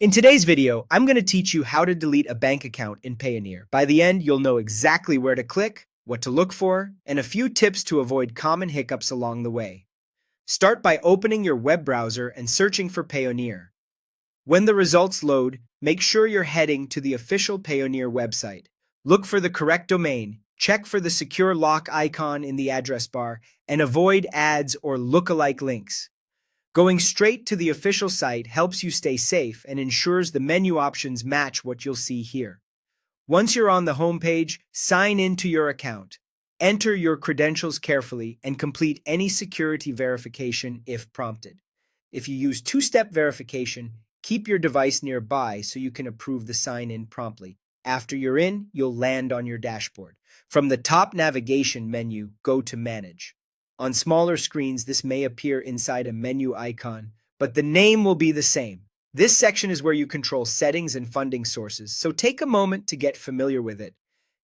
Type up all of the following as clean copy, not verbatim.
In today's video, I'm going to teach you how to delete a bank account in Payoneer. By the end, you'll know exactly where to click, what to look for, and a few tips to avoid common hiccups along the way. Start by opening your web browser and searching for Payoneer. When the results load, make sure you're heading to the official Payoneer website. Look for the correct domain, check for the secure lock icon in the address bar, and avoid ads or lookalike links. Going straight to the official site helps you stay safe and ensures the menu options match what you'll see here. Once you're on the homepage, sign into your account. Enter your credentials carefully and complete any security verification if prompted. If you use two-step verification, keep your device nearby so you can approve the sign-in promptly. After you're in, you'll land on your dashboard. From the top navigation menu, go to Manage. On smaller screens, this may appear inside a menu icon, but the name will be the same. This section is where you control settings and funding sources, so take a moment to get familiar with it.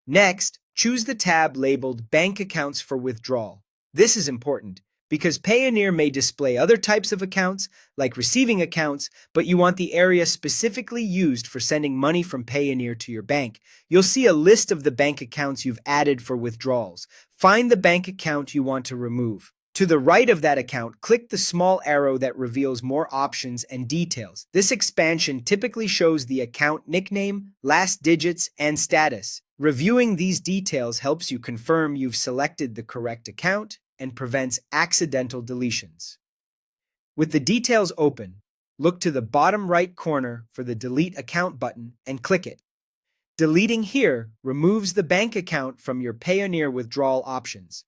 Next, choose the tab labeled Bank Accounts for Withdrawal. This is important because Payoneer may display other types of accounts, like receiving accounts, but you want the area specifically used for sending money from Payoneer to your bank. You'll see a list of the bank accounts you've added for withdrawals. Find the bank account you want to remove. To the right of that account, click the small arrow that reveals more options and details. This expansion typically shows the account nickname, last digits, and status. Reviewing these details helps you confirm you've selected the correct account and prevents accidental deletions. With the details open, look to the bottom right corner for the Delete Account button and click it. Deleting here removes the bank account from your Payoneer withdrawal options.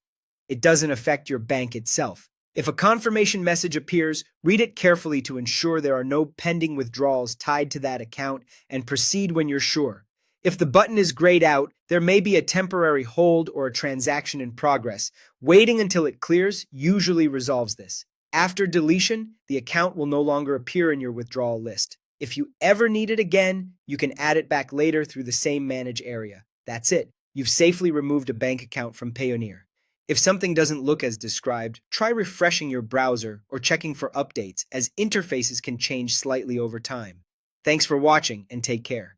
It doesn't affect your bank itself. If a confirmation message appears, read it carefully to ensure there are no pending withdrawals tied to that account and proceed when you're sure. If the button is grayed out, there may be a temporary hold or a transaction in progress. Waiting until it clears usually resolves this. After deletion, the account will no longer appear in your withdrawal list. If you ever need it again, you can add it back later through the same Manage area. That's it. You've safely removed a bank account from Payoneer. If something doesn't look as described, try refreshing your browser or checking for updates, as interfaces can change slightly over time. Thanks for watching and take care.